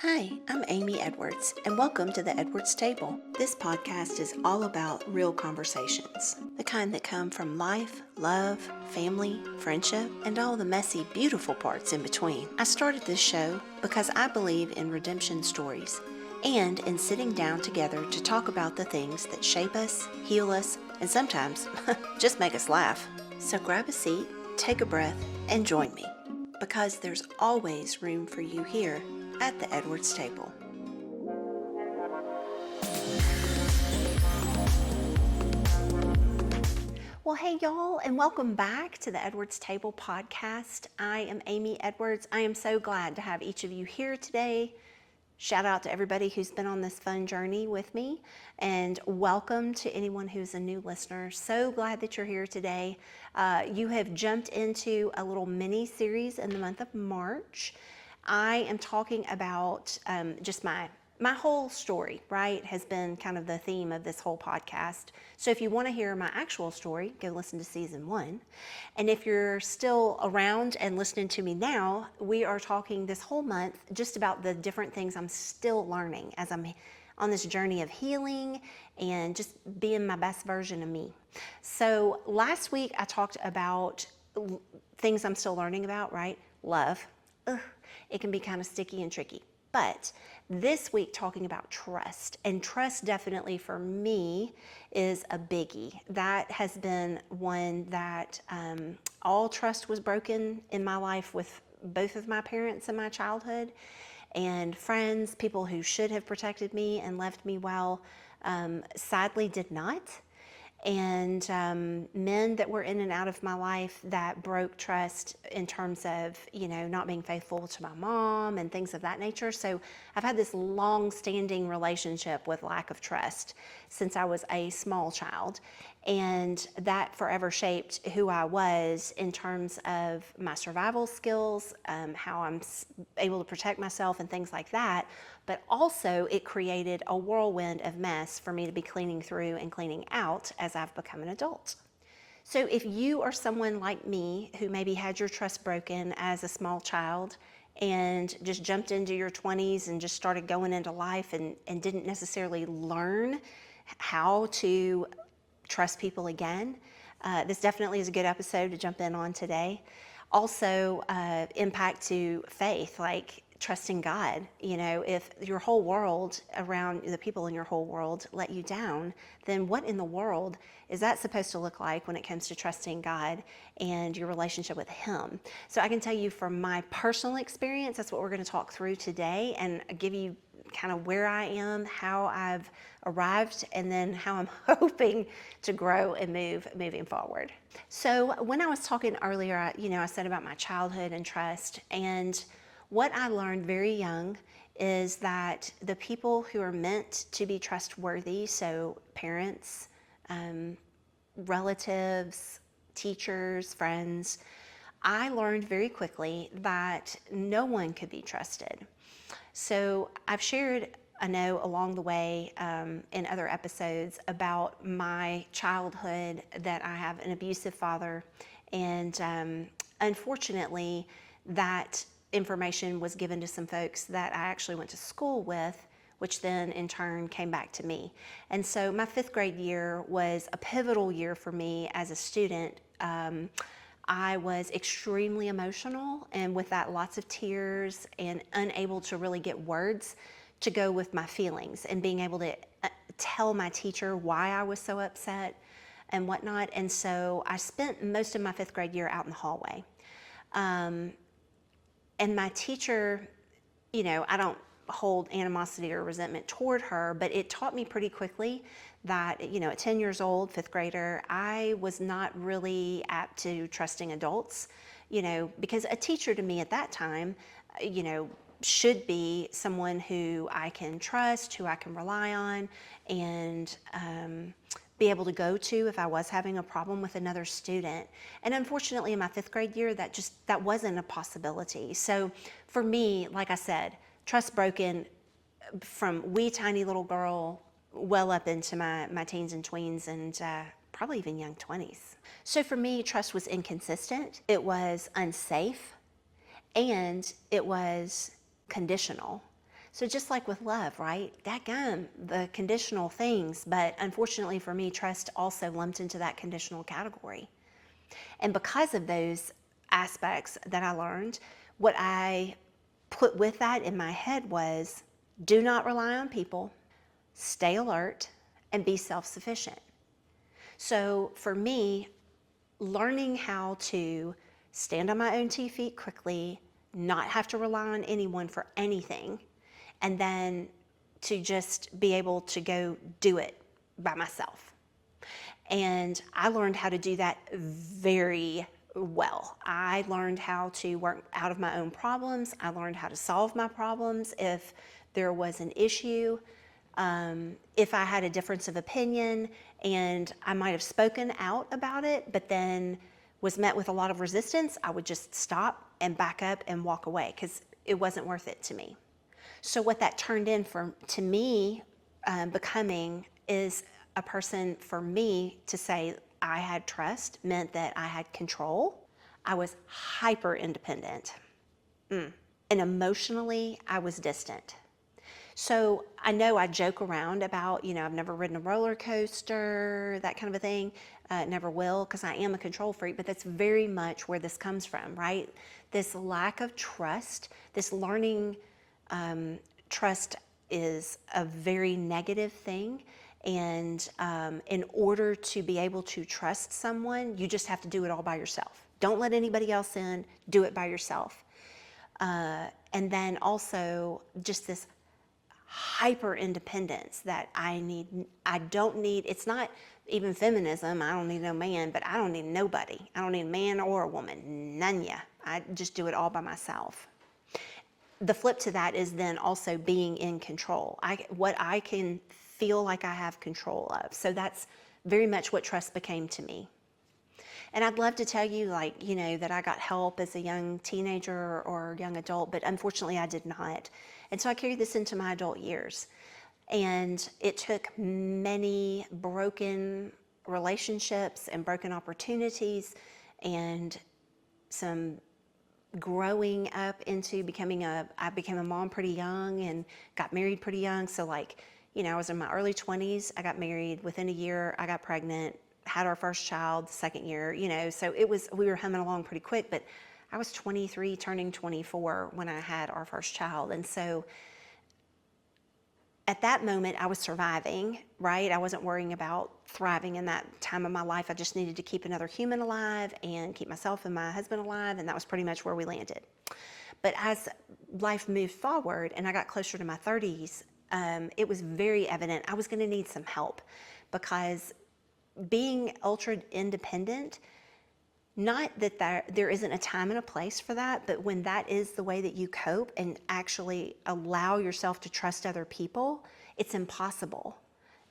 Hi, I'm Amy Edwards, and welcome to the Edwards Table. This podcast is all about real conversations, the kind that come from life, love, family, friendship, and all the messy, beautiful parts in between. I started this show because I believe in redemption stories and in sitting down together to talk about the things that shape us, heal us, and sometimes just make us laugh. So grab a seat, take a breath, and join me, because there's always room for you here at the Edwards Table. Well, hey y'all, and welcome back to the Edwards Table podcast. I am Amy Edwards. I am so glad to have each of you here today. Shout out to everybody who's been on this fun journey with me, and welcome to anyone who's a new listener. So glad that you're here today. You have jumped into a little mini series in the month of March. I am talking about just my whole story, right, has been kind of the theme of this whole podcast. So if you want to hear my actual story, go listen to season 1. And if you're still around and listening to me now, we are talking this whole month just about the different things I'm still learning as I'm on this journey of healing and just being my best version of me. So last week I talked about things I'm still learning about, right? Love. It can be kind of sticky and tricky. But this week talking about trust, and trust definitely for me is a biggie. That has been one that all trust was broken in my life with both of my parents in my childhood, and friends, people who should have protected me and left me well, sadly did not. And men that were in and out of my life that broke trust in terms of, not being faithful to my mom and things of that nature. So I've had this long-standing relationship with lack of trust since I was a small child. And that forever shaped who I was in terms of my survival skills, how I'm able to protect myself and things like that. But also it created a whirlwind of mess for me to be cleaning through and cleaning out as I've become an adult. So if you are someone like me who maybe had your trust broken as a small child and just jumped into your 20s and just started going into life and didn't necessarily learn how to trust people again, this definitely is a good episode to jump in on today. Also, impact to faith, like trusting God. If your whole world around the people in your whole world let you down, then what in the world is that supposed to look like when it comes to trusting God and your relationship with Him? So I can tell you from my personal experience, that's what we're going to talk through today and give you kind of where I am, how I've arrived, and then how I'm hoping to grow and moving forward. So when I was talking earlier, I said about my childhood and trust, and what I learned very young is that the people who are meant to be trustworthy, so parents, relatives, teachers, friends, I learned very quickly that no one could be trusted. So I've shared, I know, along the way in other episodes about my childhood, that I have an abusive father, and unfortunately that information was given to some folks that I actually went to school with, which then in turn came back to me. And so my 5th grade year was a pivotal year for me as a student. I was extremely emotional, and with that lots of tears and unable to really get words to go with my feelings, and being able to tell my teacher why I was so upset and whatnot. And so I spent most of my 5th grade year out in the hallway. And my teacher, I don't hold animosity or resentment toward her, but it taught me pretty quickly that, at 10 years old, 5th grader, I was not really apt to trusting adults, because a teacher to me at that time, should be someone who I can trust, who I can rely on, and be able to go to if I was having a problem with another student. And unfortunately in my 5th grade year, that wasn't a possibility. So for me, like I said, trust broken from wee tiny little girl well up into my teens and tweens, and probably even young 20s. So for me, trust was inconsistent, it was unsafe, and it was conditional. So just like with love, right? Dadgum, the conditional things, but unfortunately for me, trust also lumped into that conditional category. And because of those aspects that I learned, what I put with that in my head was do not rely on people, stay alert, and be self-sufficient. So for me, learning how to stand on my own 2 feet quickly, not have to rely on anyone for anything, and then to just be able to go do it by myself. And I learned how to do that very well. I learned how to work out of my own problems. I learned how to solve my problems if there was an issue. If I had a difference of opinion and I might have spoken out about it, but then was met with a lot of resistance, I would just stop and back up and walk away because it wasn't worth it to me. So what that turned in to me becoming is a person, for me to say I had trust meant that I had control. I was hyper independent. And emotionally, I was distant. So I know I joke around about, I've never ridden a roller coaster, that kind of a thing. Never will, because I am a control freak, but that's very much where this comes from, right? This lack of trust, this learning. Trust is a very negative thing. And in order to be able to trust someone, you just have to do it all by yourself. Don't let anybody else in, do it by yourself. And then also just this hyper independence that I don't need, it's not even feminism, I don't need no man, but I don't need nobody. I don't need a man or a woman, none ya. I just do it all by myself. The flip to that is then also being in control. What I can feel like I have control of. So that's very much what trust became to me. And I'd love to tell you that I got help as a young teenager or young adult, but unfortunately I did not. And so I carried this into my adult years. And it took many broken relationships and broken opportunities and some growing up into I became a mom pretty young and got married pretty young. So I was in my early 20s, I got married. Within a year, I got pregnant, had our first child the second year, so we were humming along pretty quick, but I was 23 turning 24 when I had our first child. And so at that moment, I was surviving, right? I wasn't worrying about thriving in that time of my life. I just needed to keep another human alive and keep myself and my husband alive, and that was pretty much where we landed. But as life moved forward and I got closer to my 30s, it was very evident I was going to need some help, because being ultra independent, not that there isn't a time and a place for that, but when that is the way that you cope and actually allow yourself to trust other people, it's impossible.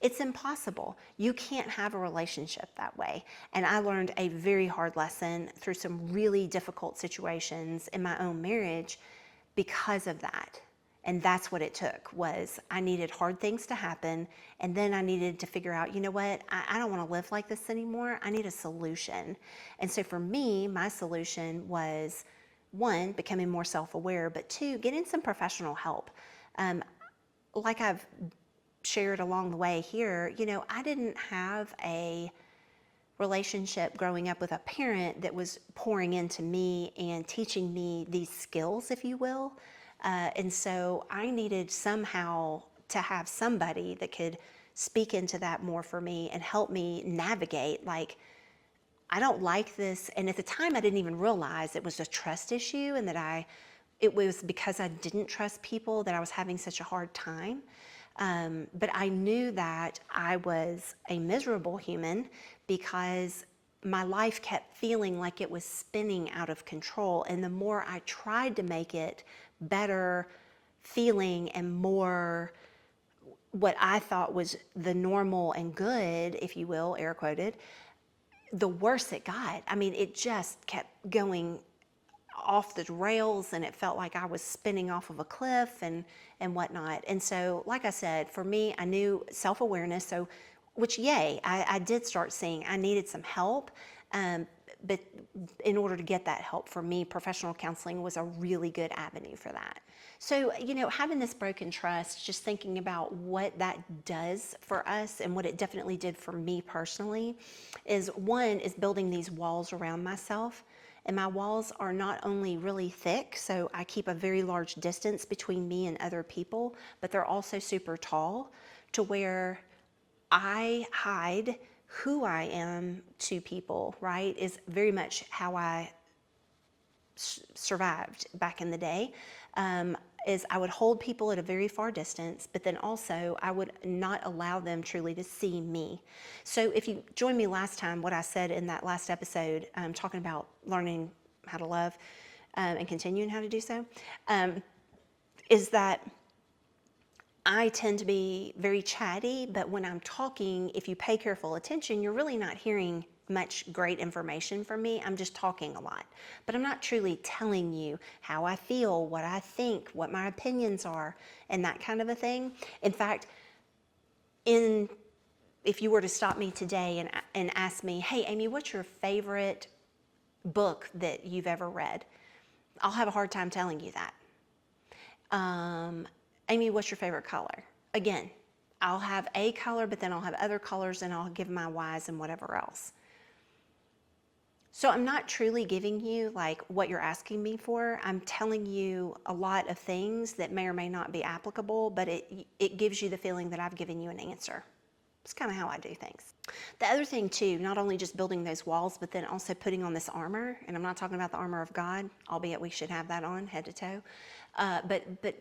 It's impossible. You can't have a relationship that way. And I learned a very hard lesson through some really difficult situations in my own marriage because of that. And that's what it took, was I needed hard things to happen, and then I needed to figure out, you know what, I don't want to live like this anymore. I need a solution. And so for me, my solution was, one, becoming more self-aware, but two, getting some professional help. Like I've shared along the way here, I didn't have a relationship growing up with a parent that was pouring into me and teaching me these skills, if you will. And so I needed somehow to have somebody that could speak into that more for me and help me navigate, I don't like this. And at the time I didn't even realize it was a trust issue, and that it was because I didn't trust people that I was having such a hard time. But I knew that I was a miserable human because my life kept feeling like it was spinning out of control. And the more I tried to make it better feeling and more what I thought was the normal and good, if you will, air quoted, the worse it got. I mean, it just kept going off the rails, and it felt like I was spinning off of a cliff and whatnot. And so, like I said, for me, I knew self-awareness. So, which, yay, I did start seeing I needed some help. but in order to get that help, for me, professional counseling was a really good avenue for that. So, having this broken trust, just thinking about what that does for us and what it definitely did for me personally is, one, is building these walls around myself. And my walls are not only really thick, so I keep a very large distance between me and other people, but they're also super tall to where I hide who I am to people, right? Is very much how I survived back in the day. Is I would hold people at a very far distance, but then also I would not allow them truly to see me. So if you joined me last time, what I said in that last episode, talking about learning how to love and continuing how to do so, is that I tend to be very chatty, but when I'm talking, if you pay careful attention, you're really not hearing much great information from me. I'm just talking a lot, but I'm not truly telling you how I feel, what I think, what my opinions are, and that kind of a thing. In fact, if you were to stop me today and ask me, hey, Amy, what's your favorite book that you've ever read? I'll have a hard time telling you that. Amy, what's your favorite color? Again, I'll have a color, but then I'll have other colors and I'll give my whys and whatever else. So I'm not truly giving you like what you're asking me for. I'm telling you a lot of things that may or may not be applicable, but it gives you the feeling that I've given you an answer. It's kind of how I do things. The other thing too, not only just building those walls, but then also putting on this armor, and I'm not talking about the armor of God, albeit we should have that on head to toe, but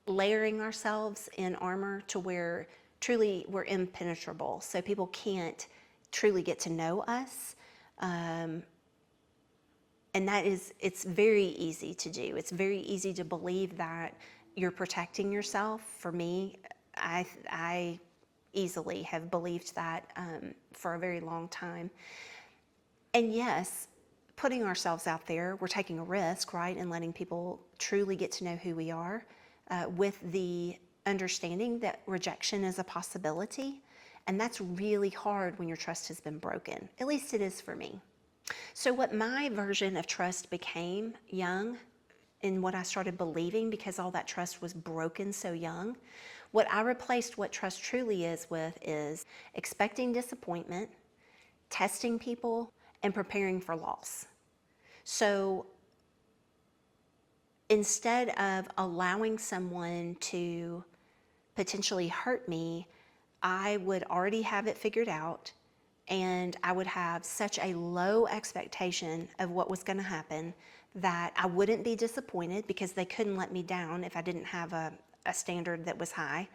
layering ourselves in armor to where truly we're impenetrable, so people can't truly get to know us. And it's very easy to do. It's very easy to believe that you're protecting yourself. For me, I easily have believed that for a very long time. And yes, putting ourselves out there, we're taking a risk, right? And letting people truly get to know who we are, with the understanding that rejection is a possibility. And that's really hard when your trust has been broken. At least it is for me. So what my version of trust became young, and what I started believing because all that trust was broken so young, what I replaced what trust truly is with is expecting disappointment, testing people, and preparing for loss. So instead of allowing someone to potentially hurt me, I would already have it figured out, and I would have such a low expectation of what was going to happen that I wouldn't be disappointed because they couldn't let me down if I didn't have a standard that was high.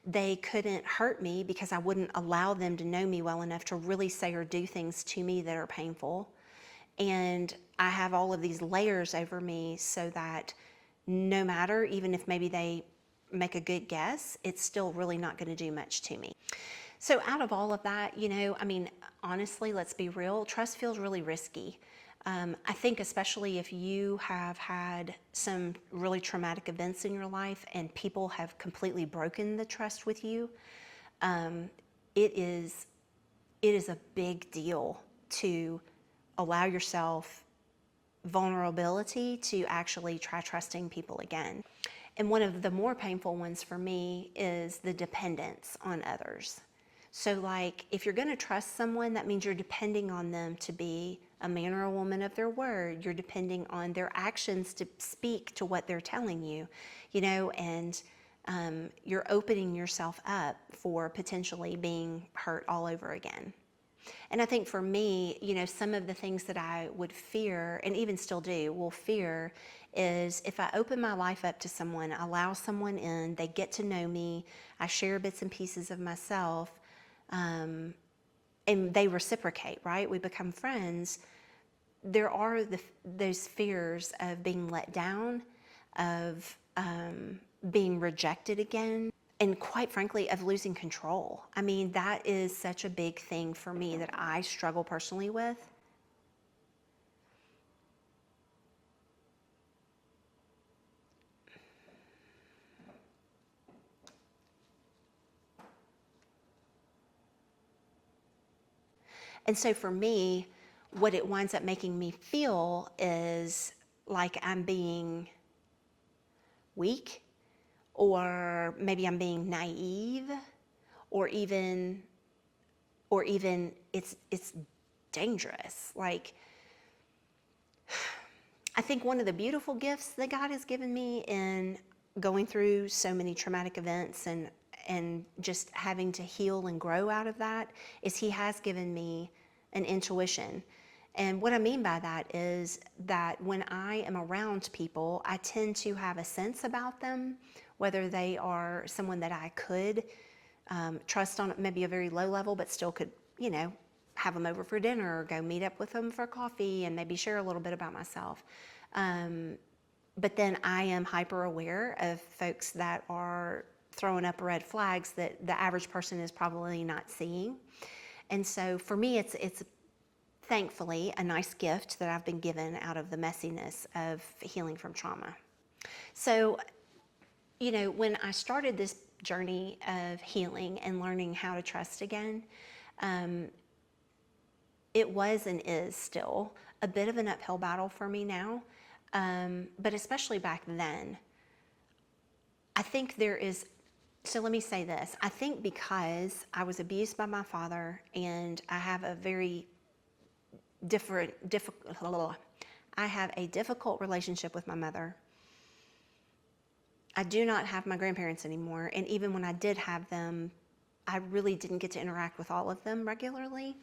They couldn't hurt me because I wouldn't allow them to know me well enough to really say or do things to me that are painful. And I have all of these layers over me so that no matter, even if maybe they make a good guess, it's still really not going to do much to me. So out of all of that, honestly, let's be real, trust feels really risky. I think especially if you have had some really traumatic events in your life and people have completely broken the trust with you, it is a big deal to allow yourself vulnerability to actually try trusting people again. And one of the more painful ones for me is the dependence on others. So like, if you're going to trust someone, that means you're depending on them to be a man or a woman of their word. You're depending on their actions to speak to what they're telling you, and you're opening yourself up for potentially being hurt all over again. And I think for me, some of the things that I would fear, and even still will fear, is if I open my life up to someone, allow someone in, they get to know me, I share bits and pieces of myself, and they reciprocate, right? We become friends. There are those fears of being let down, of being rejected again, and quite frankly, of losing control. That is such a big thing for me that I struggle personally with. And so for me, what it winds up making me feel is like I'm being weak, or maybe I'm being naive, or even it's dangerous. Like, I think one of the beautiful gifts that God has given me in going through so many traumatic events and just having to heal and grow out of that is He has given me an intuition. And what I mean by that is that when I am around people, I tend to have a sense about them, whether they are someone that I could trust on maybe a very low level, but still could, have them over for dinner or go meet up with them for coffee and maybe share a little bit about myself. But then I am hyper aware of folks that are throwing up red flags that the average person is probably not seeing. And so for me, it's thankfully a nice gift that I've been given out of the messiness of healing from trauma. So, when I started this journey of healing and learning how to trust again, it was and is still a bit of an uphill battle for me now, but especially back then. I think so let me say this. I think because I was abused by my father and I have a very I have a difficult relationship with my mother. I do not have my grandparents anymore, and even when I did have them, I really didn't get to interact with all of them regularly.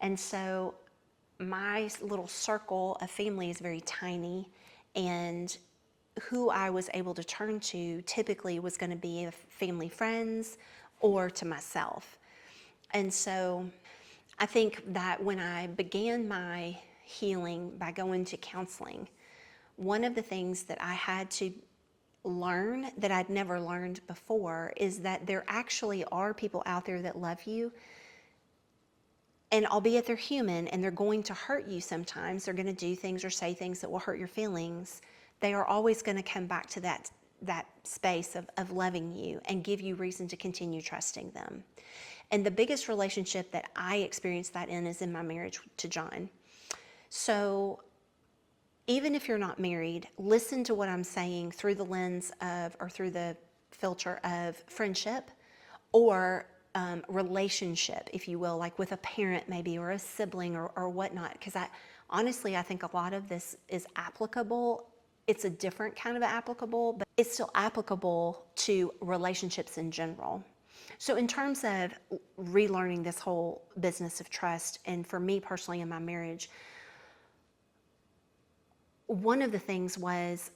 And so my little circle of family is very tiny, and who I was able to turn to typically was going to be family friends or to myself. And so I think that when I began my healing by going to counseling, one of the things that I had to learn that I'd never learned before is that there actually are people out there that love you. And albeit they're human and they're going to hurt you sometimes, they're going to do things or say things that will hurt your feelings, they are always going to come back to that space of loving you and give you reason to continue trusting them. And the biggest relationship that I experienced that in is in my marriage to John. So even if you're not married, listen to what I'm saying through the lens of, or through the filter of friendship or relationship, if you will, like with a parent maybe, or a sibling or whatnot. Because honestly, I think a lot of this is applicable. It's a different kind of applicable, but it's still applicable to relationships in general. So in terms of relearning this whole business of trust, and for me personally in my marriage, one of the things was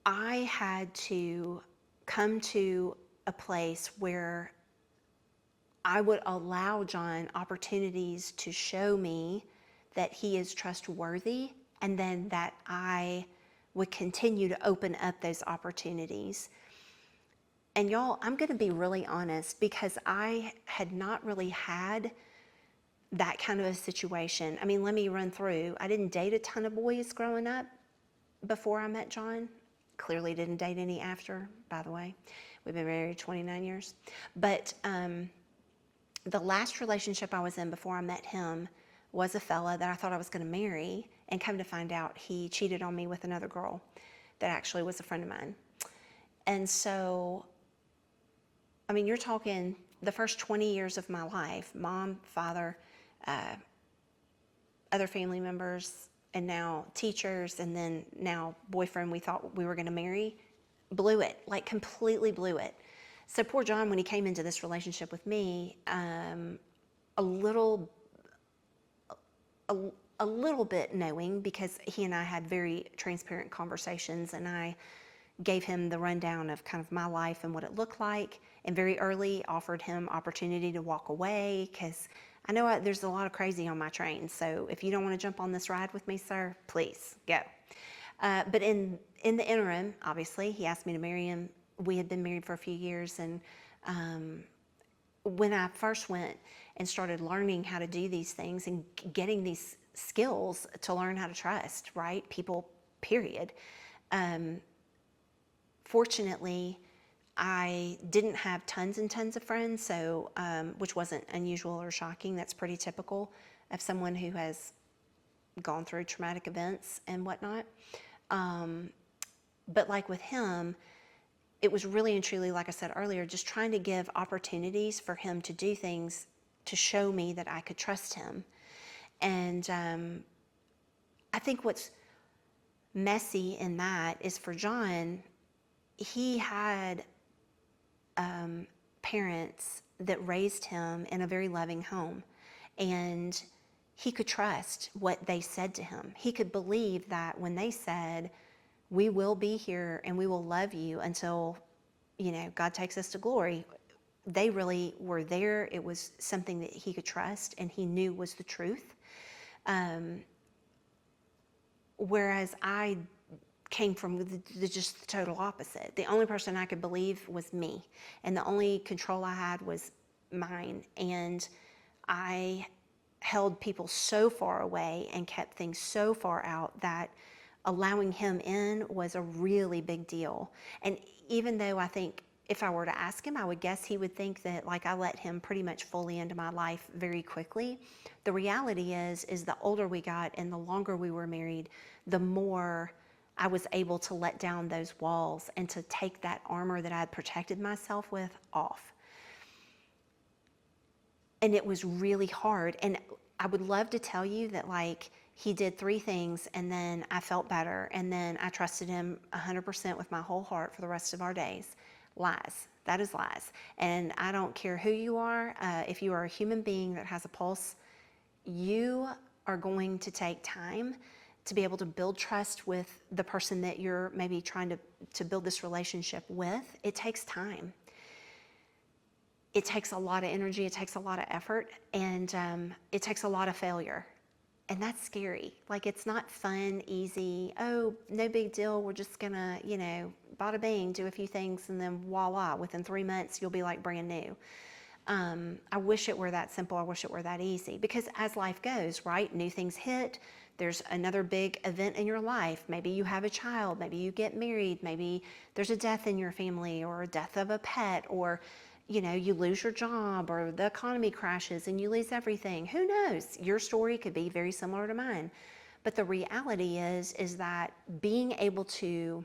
I had to come to a place where I would allow John opportunities to show me that he is trustworthy, and then that I would continue to open up those opportunities. And y'all, I'm going to be really honest, because I had not really had that kind of a situation. I mean, let me run through. I didn't date a ton of boys growing up before I met John. Clearly didn't date any after, by the way. We've been married 29 years. But the last relationship I was in before I met him was a fella that I thought I was going to marry, and come to find out he cheated on me with another girl that actually was a friend of mine. And so, I mean, you're talking the first 20 years of my life, mom, father, other family members, and now teachers, and then now boyfriend we thought we were going to marry, blew it, like completely blew it. So poor John, when he came into this relationship with me, a little bit knowing, because he and I had very transparent conversations, and I gave him the rundown of kind of my life and what it looked like, and very early offered him opportunity to walk away, because I know there's a lot of crazy on my train. So if you don't want to jump on this ride with me, sir, please go. But in the interim, obviously, he asked me to marry him. We had been married for a few years, and when I first went and started learning how to do these things and getting these skills to learn how to trust, right? People, period. Fortunately, I didn't have tons and tons of friends, so which wasn't unusual or shocking. That's pretty typical of someone who has gone through traumatic events and whatnot. But like with him, it was really and truly, like I said earlier, just trying to give opportunities for him to do things to show me that I could trust him. And I think what's messy in that is for John, he had parents that raised him in a very loving home. And he could trust what they said to him. He could believe that when they said, we will be here and we will love you until, God takes us to glory, they really were there. It was something that he could trust and he knew was the truth. Whereas I came from just the total opposite. The only person I could believe was me, and the only control I had was mine. And I held people so far away and kept things so far out that allowing him in was a really big deal. And even though I think if I were to ask him, I would guess he would think that like I let him pretty much fully into my life very quickly. The reality is the older we got and the longer we were married, the more I was able to let down those walls and to take that armor that I had protected myself with off. And it was really hard. And I would love to tell you that like he did 3 things and then I felt better and then I trusted him 100% with my whole heart for the rest of our days. Lies. That is lies. And I don't care who you are. If you are a human being that has a pulse, you are going to take time to be able to build trust with the person that you're maybe trying to build this relationship with. It takes time. It takes a lot of energy, it takes a lot of effort, and it takes a lot of failure. And that's scary. Like, it's not fun, easy, oh, no big deal, we're just gonna, bada bing, do a few things, and then voila, within 3 months, you'll be like brand new. I wish it were that simple, I wish it were that easy, because as life goes, right, new things hit, there's another big event in your life. Maybe you have a child, maybe you get married, maybe there's a death in your family, or a death of a pet, or you lose your job, or the economy crashes and you lose everything. Who knows? Your story could be very similar to mine. But the reality is that being able to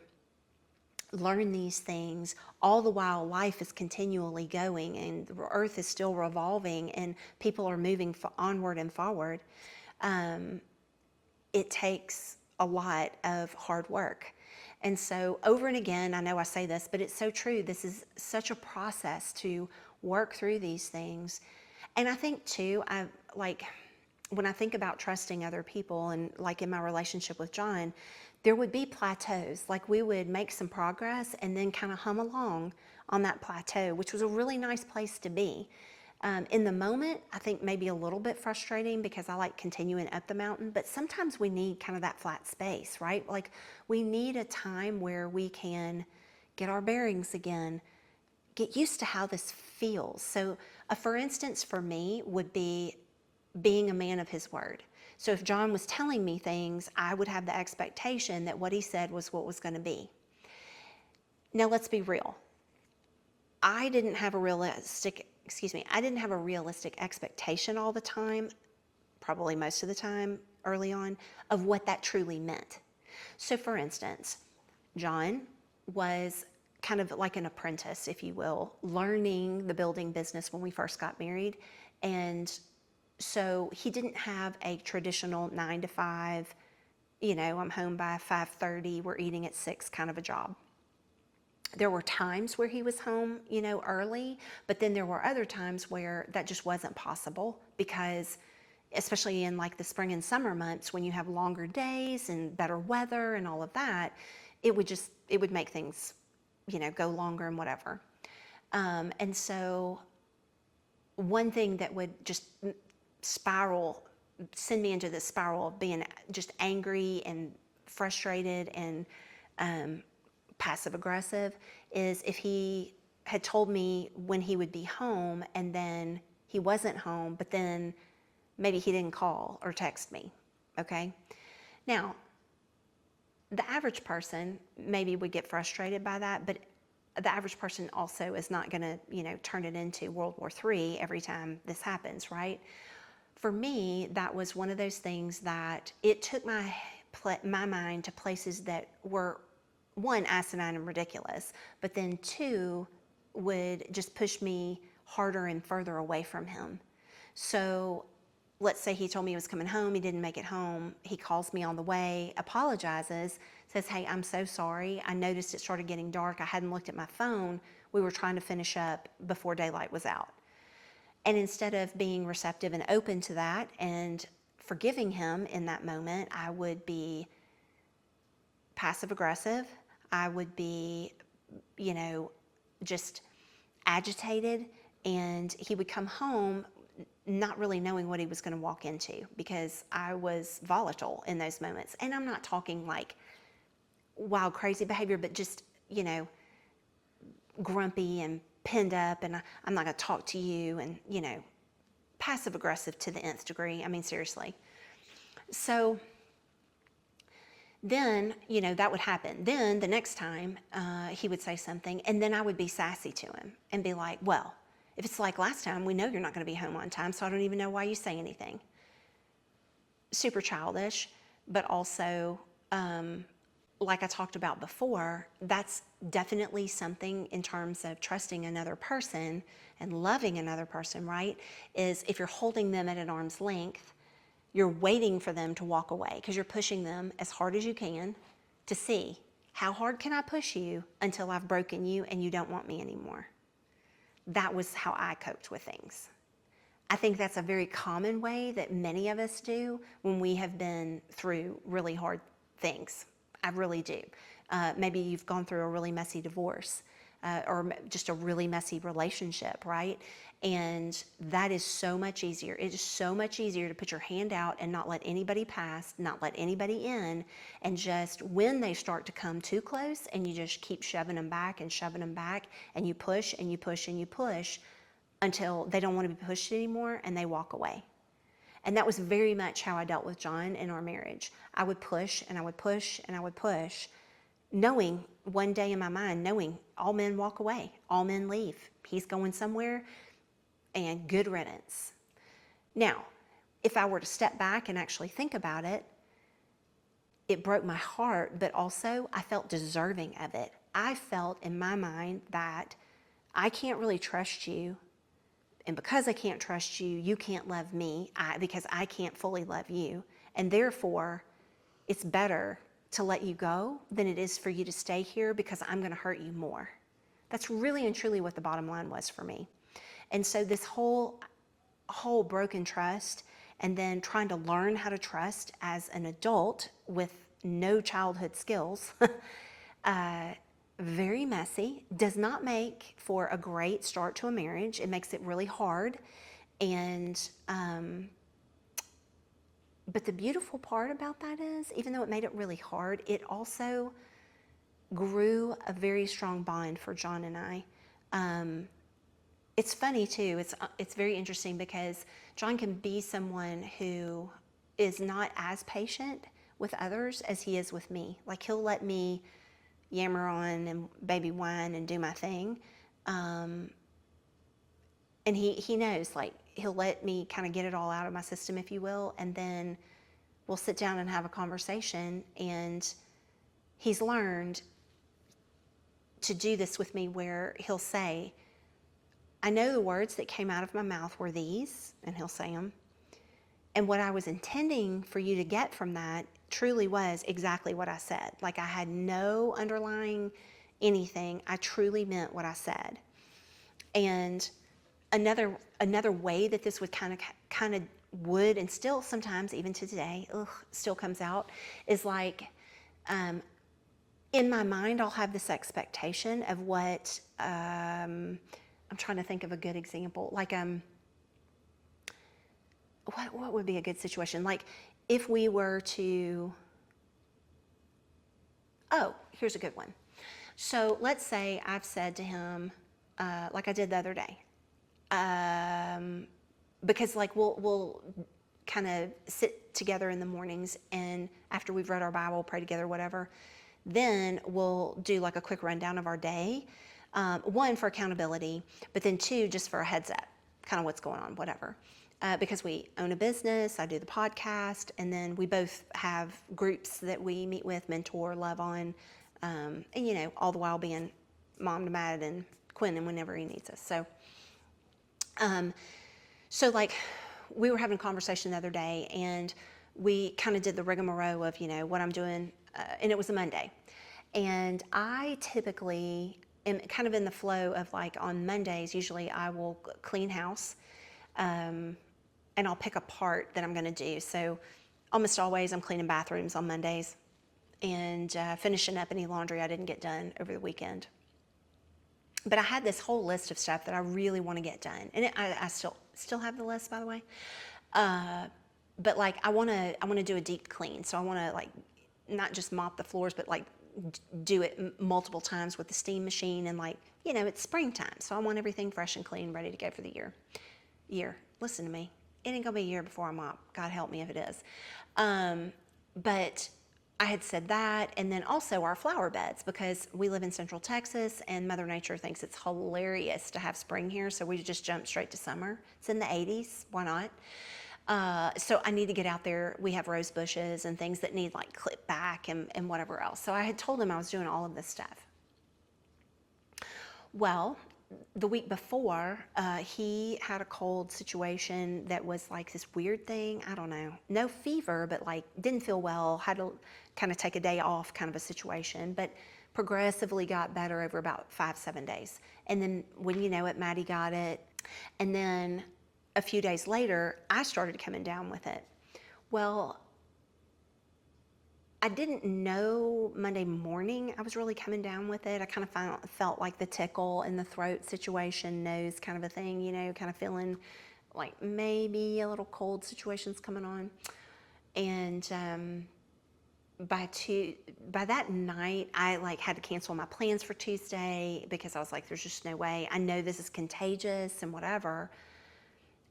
learn these things all the while life is continually going and the earth is still revolving and people are moving onward and forward, it takes a lot of hard work. And so over and again, I know I say this, but it's so true. This is such a process to work through these things. And I think too, when I think about trusting other people and like in my relationship with John, there would be plateaus. Like we would make some progress and then kind of hum along on that plateau, which was a really nice place to be. In the moment, I think maybe a little bit frustrating because I like continuing up the mountain, but sometimes we need kind of that flat space, right? Like we need a time where we can get our bearings again, get used to how this feels. So for instance, for me would be being a man of his word. So if John was telling me things, I would have the expectation that what he said was what was going to be. Now let's be real. I didn't have a realistic expectation all the time, probably most of the time early on, of what that truly meant. So for instance, John was kind of like an apprentice, if you will, learning the building business when we first got married. And so he didn't have a traditional 9 to 5, I'm home by 5:30, we're eating at 6 kind of a job. There were times where he was home, early, but then there were other times where that just wasn't possible because especially in like the spring and summer months when you have longer days and better weather and all of that, it would make things, go longer and whatever. And so one thing that would just send me into this spiral of being just angry and frustrated and passive aggressive is if he had told me when he would be home and then he wasn't home, but then maybe he didn't call or text me, okay? Now, the average person maybe would get frustrated by that, but the average person also is not gonna, turn it into World War III every time this happens, right? for me, that was one of those things that it took my mind to places that were, one, asinine and ridiculous, but then two, would just push me harder and further away from him. So let's say he told me he was coming home, he didn't make it home, he calls me on the way, apologizes, says, hey, I'm so sorry, I noticed it started getting dark, I hadn't looked at my phone, we were trying to finish up before daylight was out. And instead of being receptive and open to that and forgiving him in that moment, I would be passive aggressive, I would be, just agitated, and he would come home not really knowing what he was going to walk into because I was volatile in those moments. And I'm not talking like wild, crazy behavior, but just, grumpy and pinned up, and I'm not going to talk to you, and, passive aggressive to the nth degree. I mean, seriously. So then, that would happen. Then the next time he would say something, and then I would be sassy to him and be like, well, if it's like last time, we know you're not going to be home on time, so I don't even know why you say anything. Super childish, but also, like I talked about before, that's definitely something in terms of trusting another person and loving another person, right? Is if you're holding them at an arm's length, you're waiting for them to walk away because you're pushing them as hard as you can to see, how hard can I push you until I've broken you and you don't want me anymore? That was how I coped with things. I think that's a very common way that many of us do when we have been through really hard things. I really do. Maybe you've gone through a really messy divorce or just a really messy relationship, right? And that is so much easier. It is so much easier to put your hand out and not let anybody pass, not let anybody in, and just when they start to come too close and you just keep shoving them back and shoving them back, and you push and you push and you push until they don't want to be pushed anymore and they walk away. And that was very much how I dealt with John in our marriage. I would push and I would push and I would push, knowing one day in my mind, knowing all men walk away, all men leave. He's going somewhere, and good riddance. Now, if I were to step back and actually think about it, it broke my heart, but also I felt deserving of it. I felt in my mind that I can't really trust you, and because I can't trust you, you can't love me because I can't fully love you. And therefore, it's better to let you go than it is for you to stay here because I'm going to hurt you more. That's really and truly what the bottom line was for me. And so this whole broken trust, and then trying to learn how to trust as an adult with no childhood skills, very messy, does not make for a great start to a marriage. It makes it really hard. And but the beautiful part about that is, even though it made it really hard, it also grew a very strong bond for John and I. It's funny too, it's very interesting because John can be someone who is not as patient with others as he is with me. Like, he'll let me yammer on and baby whine and do my thing. And he knows, like, he'll let me kind of get it all out of my system, if you will, and then we'll sit down and have a conversation. And he's learned to do this with me where he'll say, I know the words that came out of my mouth were these, and he'll say them. And what I was intending for you to get from that truly was exactly what I said. Like, I had no underlying anything. I truly meant what I said. And another way that this would kind of would, and still sometimes even to today, still comes out, is like, in my mind, I'll have this expectation of what, I'm trying to think of a good example. Like, what would be a good situation? Like, if we were to, here's a good one. So let's say I've said to him, like I did the other day, because like we'll kind of sit together in the mornings, and after we've read our Bible, pray together, whatever, then we'll do like a quick rundown of our day. One, for accountability, but then two, just for a heads up, kind of what's going on, whatever. because we own a business. I do the podcast, and then we both have groups that we meet with, mentor, love on, and all the while being mom to Matt and Quinn, and whenever he needs us. So like we were having a conversation the other day, and we kind of did the rigmarole of what I'm doing, and it was a Monday, and I typically am kind of in the flow of like on Mondays. Usually I will clean house. And I'll pick a part that I'm going to do. So almost always I'm cleaning bathrooms on Mondays and finishing up any laundry I didn't get done over the weekend. But I had this whole list of stuff that I really want to get done, and I still have the list, by the way. But like I want to do a deep clean, so I want to like not just mop the floors, but like do it multiple times with the steam machine, and like it's springtime, so I want everything fresh and clean, ready to go for the year. Listen to me. It ain't gonna be a year before I mop. God help me if it is. But I had said that, and then also our flower beds, because we live in Central Texas and Mother Nature thinks it's hilarious to have spring here, so we just jumped straight to summer. It's in the 80s, why not? So I need to get out there. We have rose bushes and things that need like clip back and whatever else. So I had told him I was doing all of this stuff. Well, the week before, he had a cold situation that was like this weird thing. I don't know. No fever, but like didn't feel well. Had to kind of take a day off kind of a situation, but progressively got better over about 5-7 days. And then when you know it, Maddie got it. And then a few days later, I started coming down with it. Well, I didn't know Monday morning I was really coming down with it. I kind of felt like the tickle in the throat situation, nose kind of a thing, kind of feeling like maybe a little cold situation's coming on. And by that night, I like had to cancel my plans for Tuesday because I was like, there's just no way. I know this is contagious and whatever.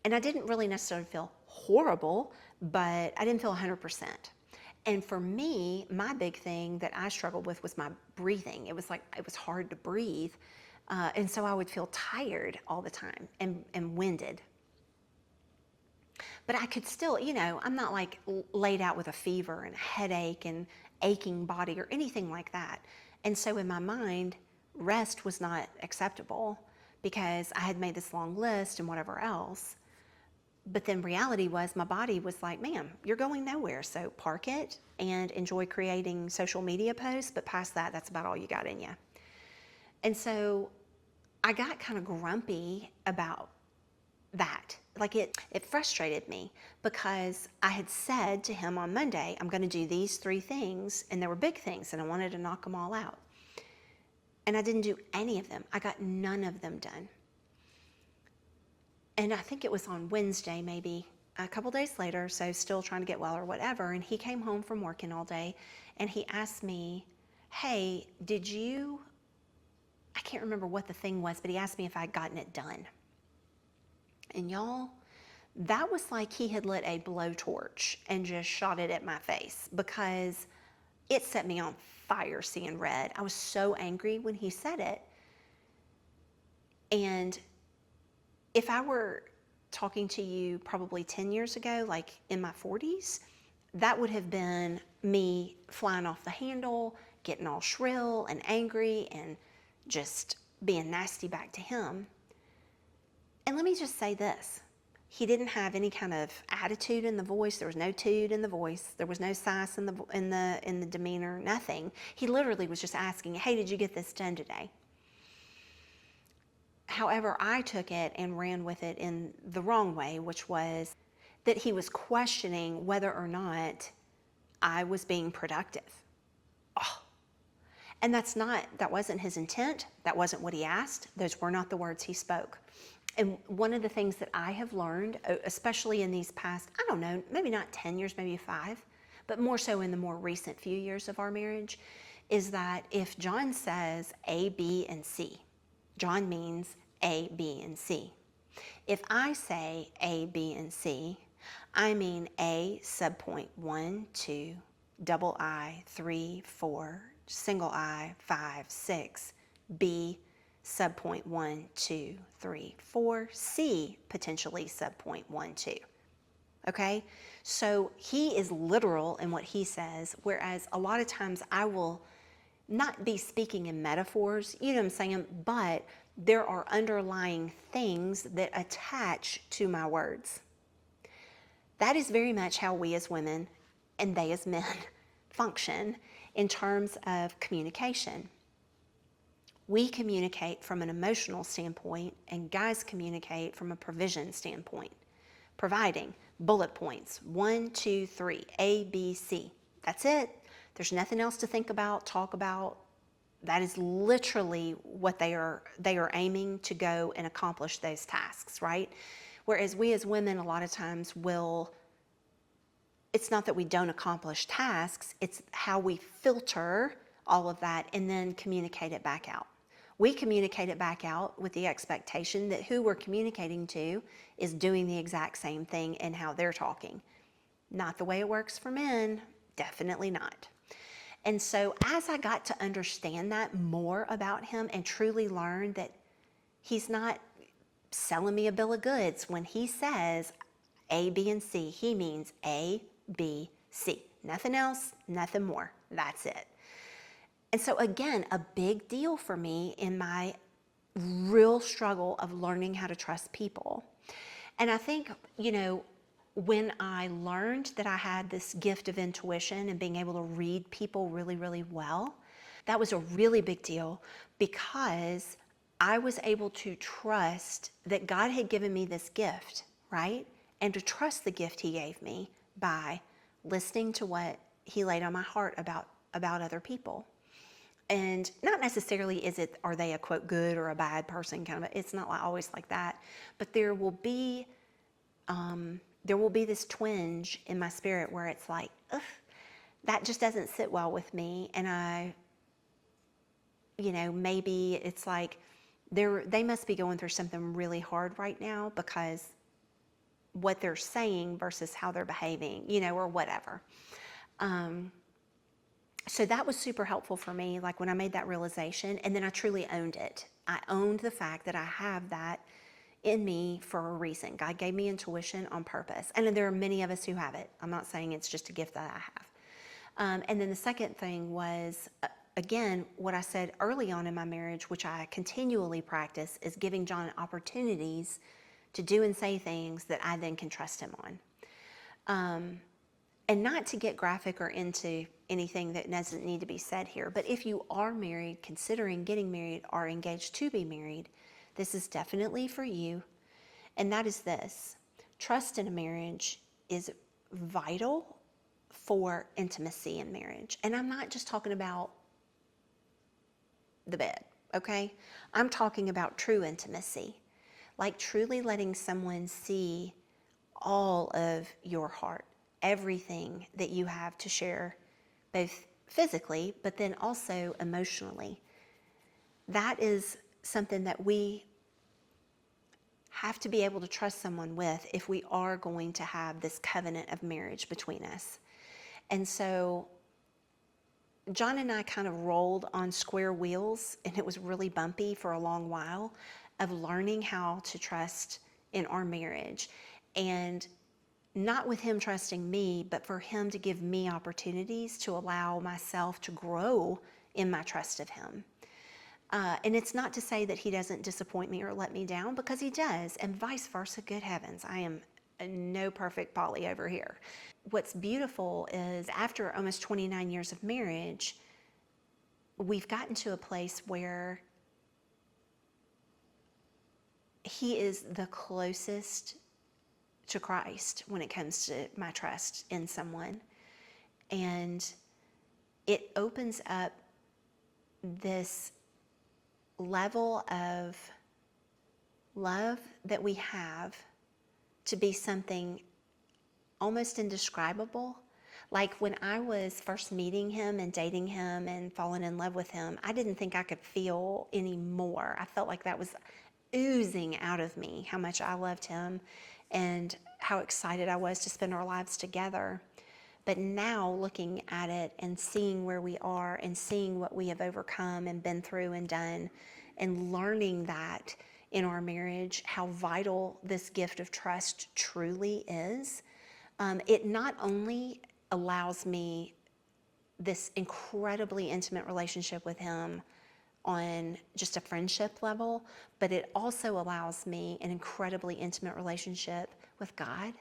And I didn't really necessarily feel horrible, but I didn't feel 100%. And for me, my big thing that I struggled with was my breathing. It was hard to breathe. And so I would feel tired all the time and winded. But I could still, I'm not like laid out with a fever and a headache and aching body or anything like that. And so in my mind, rest was not acceptable because I had made this long list and whatever else. But then reality was my body was like, ma'am, you're going nowhere. So park it and enjoy creating social media posts. But past that, that's about all you got in you. And so I got kind of grumpy about that. Like it frustrated me because I had said to him on Monday, I'm going to do these 3 things. And they were big things and I wanted to knock them all out. And I didn't do any of them. I got none of them done. And I think it was on Wednesday, maybe a couple days later, so still trying to get well or whatever. And he came home from working all day and he asked me, hey, I can't remember what the thing was, but he asked me if I'd gotten it done. And y'all, that was like he had lit a blowtorch and just shot it at my face because it set me on fire seeing red. I was so angry when he said it. And if I were talking to you probably 10 years ago, like in my 40s, that would have been me flying off the handle, getting all shrill and angry and just being nasty back to him. And let me just say this. He didn't have any kind of attitude in the voice. There was no tude in the voice. There was no sass in the demeanor, nothing. He literally was just asking, hey, did you get this done today? However, I took it and ran with it in the wrong way, which was that he was questioning whether or not I was being productive. Oh. And that wasn't his intent. That wasn't what he asked. Those were not the words he spoke. And one of the things that I have learned, especially in these past, I don't know, maybe not 10 years, maybe 5, but more so in the more recent few years of our marriage, is that if John says A, B, and C, John means A, B, and C. If I say A, B, and C, I mean A, subpoint 1, 2, double I, 3, 4, single I, 5, 6, B, subpoint 1, 2, 3, 4, C potentially subpoint 1, 2. Okay? So he is literal in what he says, whereas a lot of times I will not be speaking in metaphors, you know what I'm saying, but there are underlying things that attach to my words. That is very much how we as women and they as men function in terms of communication. We communicate from an emotional standpoint, and guys communicate from a provision standpoint. Providing bullet points 1, 2, 3, A, B, C. That's it. There's nothing else to think about, talk about. That is literally what they are aiming to go and accomplish those tasks, right? Whereas we as women a lot of times will, it's not that we don't accomplish tasks, it's how we filter all of that and then communicate it back out. We communicate it back out with the expectation that who we're communicating to is doing the exact same thing in how they're talking. Not the way it works for men, definitely not. And so as I got to understand that more about him and truly learn that he's not selling me a bill of goods, when he says A, B, and C, he means A, B, C. Nothing else, nothing more. That's it. And so again, a big deal for me in my real struggle of learning how to trust people. And I think, when I learned that I had this gift of intuition and being able to read people really, really well, that was a really big deal because I was able to trust that God had given me this gift, right? And to trust the gift he gave me by listening to what he laid on my heart about other people. And not necessarily are they a quote good or a bad person kind of, it's not always like that, but there will be this twinge in my spirit where it's like, ugh, that just doesn't sit well with me. And maybe it's like they must be going through something really hard right now because what they're saying versus how they're behaving, or whatever. So that was super helpful for me, like when I made that realization, and then I truly owned it. I owned the fact that I have that in me for a reason. God gave me intuition on purpose. And there are many of us who have it. I'm not saying it's just a gift that I have. And then the second thing was, again, what I said early on in my marriage, which I continually practice, is giving John opportunities to do and say things that I then can trust him on. And not to get graphic or into anything that doesn't need to be said here, but if you are married, considering getting married, or engaged to be married, this is definitely for you. And that is this: trust in a marriage is vital for intimacy in marriage. And I'm not just talking about the bed, okay? I'm talking about true intimacy, like truly letting someone see all of your heart, everything that you have to share, both physically, but then also emotionally. That is something that we have to be able to trust someone with if we are going to have this covenant of marriage between us. And so John and I kind of rolled on square wheels, and it was really bumpy for a long while, of learning how to trust in our marriage. And not with him trusting me, but for him to give me opportunities to allow myself to grow in my trust of him. And it's not to say that he doesn't disappoint me or let me down, because he does, and vice versa. Good heavens, I am no perfect Polly over here. What's beautiful is after almost 29 years of marriage, we've gotten to a place where he is the closest to Christ when it comes to my trust in someone. And it opens up this level of love that we have to be something almost indescribable. Like when I was first meeting him and dating him and falling in love with him, I didn't think I could feel any more. I felt like that was oozing out of me, how much I loved him and how excited I was to spend our lives together. But now looking at it and seeing where we are and seeing what we have overcome and been through and done, and learning that in our marriage, how vital this gift of trust truly is. It not only allows me this incredibly intimate relationship with him on just a friendship level, but it also allows me an incredibly intimate relationship with God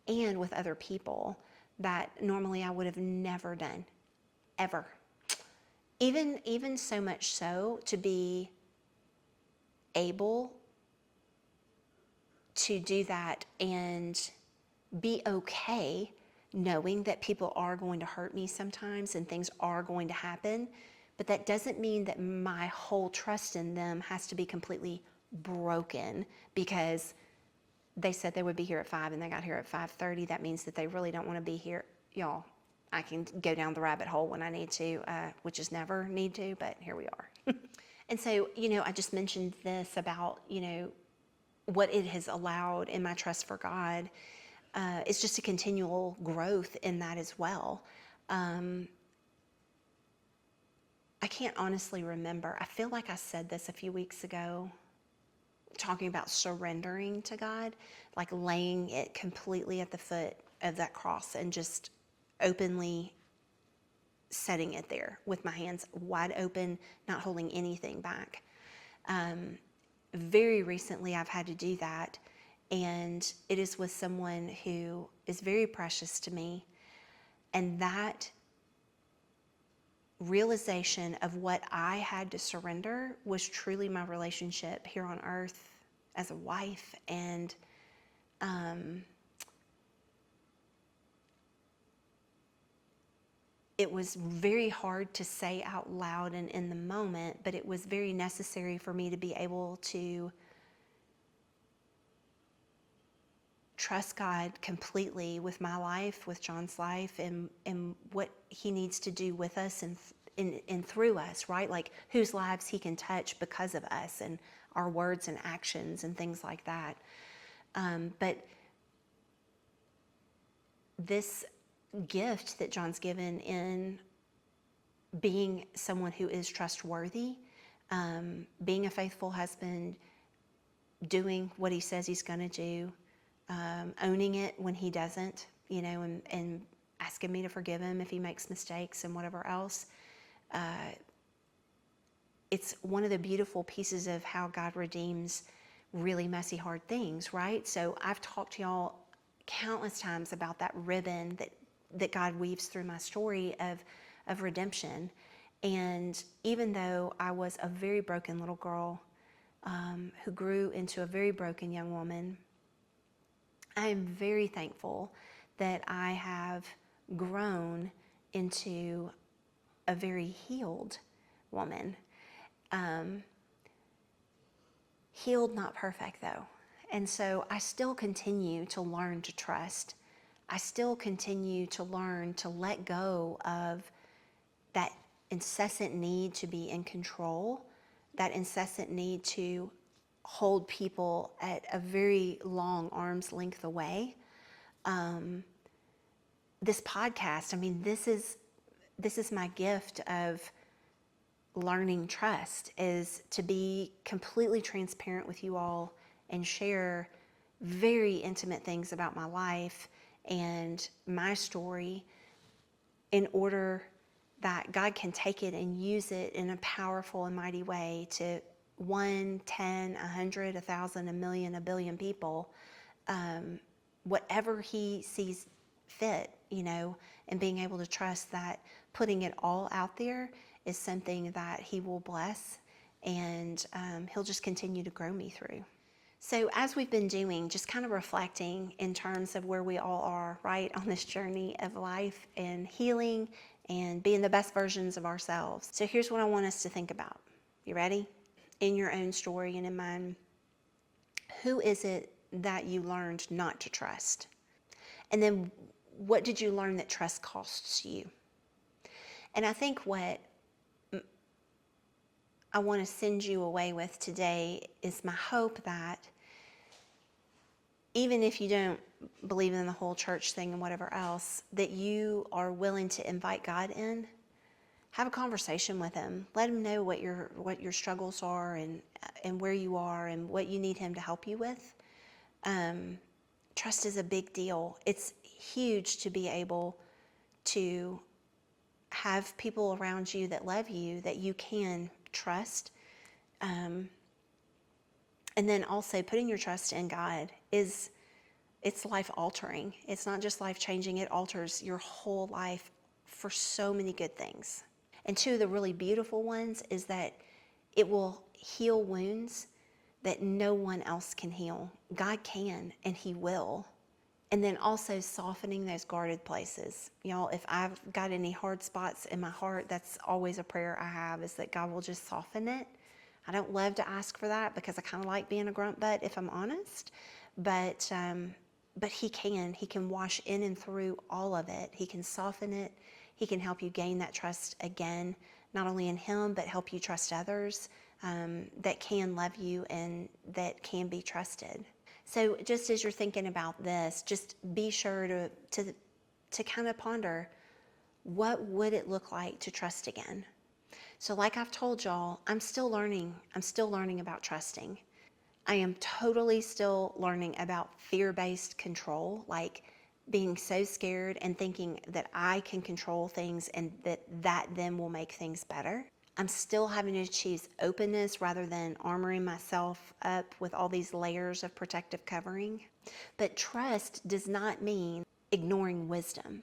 and with other people that normally I would have never done, ever. Even so much so to be able to do that and be okay knowing that people are going to hurt me sometimes and things are going to happen, but that doesn't mean that my whole trust in them has to be completely broken because they said they would be here at 5 and they got here at 5:30. That means that they really don't want to be here. Y'all, I can go down the rabbit hole when I need to, which is never need to, but here we are. And so, I just mentioned this about, what it has allowed in my trust for God. It's just a continual growth in that as well. I can't honestly remember. I feel like I said this a few weeks ago, talking about surrendering to God, like laying it completely at the foot of that cross and just openly setting it there with my hands wide open, not holding anything back. Very recently, I've had to do that, and it is with someone who is very precious to me. And that realization of what I had to surrender was truly my relationship here on earth as a wife. And it was very hard to say out loud and in the moment, but it was very necessary for me to be able to trust God completely with my life, with John's life, and what he needs to do with us and through us, right? Like whose lives he can touch because of us and our words and actions and things like that. But this gift that John's given in being someone who is trustworthy, being a faithful husband, doing what he says he's going to do, owning it when he doesn't, and asking me to forgive him if he makes mistakes and whatever else. It's one of the beautiful pieces of how God redeems really messy, hard things, right? So I've talked to y'all countless times about that ribbon that God weaves through my story of redemption. And even though I was a very broken little girl who grew into a very broken young woman, I am very thankful that I have grown into a very healed woman. Healed, not perfect though. And so I still continue to learn to trust. I still continue to learn to let go of that incessant need to be in control, that incessant need to hold people at a very long arm's length away. This podcast, this is my gift of learning trust, is to be completely transparent with you all and share very intimate things about my life and my story in order that God can take it and use it in a powerful and mighty way to 1, 10, 100, 1,000, a million, a billion people, whatever he sees fit, and being able to trust that putting it all out there is something that he will bless, and he'll just continue to grow me through. So as we've been doing, just kind of reflecting in terms of where we all are, right, on this journey of life and healing and being the best versions of ourselves. So here's what I want us to think about. You ready? In your own story and in mine, who is it that you learned not to trust? And then what did you learn that trust costs you? And I think what I want to send you away with today is my hope that even if you don't believe in the whole church thing and whatever else, that you are willing to invite God in have a conversation with him. Let him know what your struggles are and where you are and what you need him to help you with. Trust is a big deal. It's huge to be able to have people around you that love you, that you can trust. And then also putting your trust in God it's life altering. It's not just life changing, it alters your whole life for so many good things. And two of the really beautiful ones is that it will heal wounds that no one else can heal. God can, and He will. And then also softening those guarded places. Y'all, if I've got any hard spots in my heart, that's always a prayer I have, is that God will just soften it. I don't love to ask for that because I kind of like being a grunt butt, if I'm honest. But He can wash in and through all of it. He can soften it. He can help you gain that trust again, not only in Him, but help you trust others that can love you and that can be trusted. So just as you're thinking about this, just be sure to kind of ponder, what would it look like to trust again? So like I've told y'all, I'm still learning. I'm still learning about trusting. I am totally still learning about fear-based control, like being so scared and thinking that I can control things and that then will make things better. I'm still having to choose openness rather than armoring myself up with all these layers of protective covering. But trust does not mean ignoring wisdom.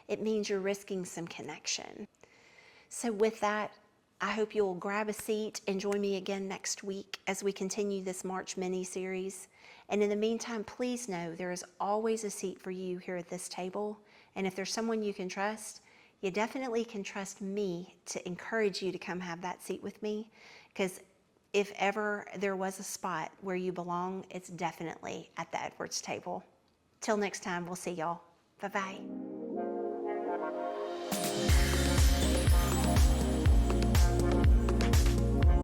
It means you're risking some connection. So with that, I hope you'll grab a seat and join me again next week as we continue this March mini-series. And in the meantime, please know there is always a seat for you here at this table. And if there's someone you can trust, you definitely can trust me to encourage you to come have that seat with me. Because if ever there was a spot where you belong, it's definitely at the Edwards table. Till next time, we'll see y'all. Bye-bye.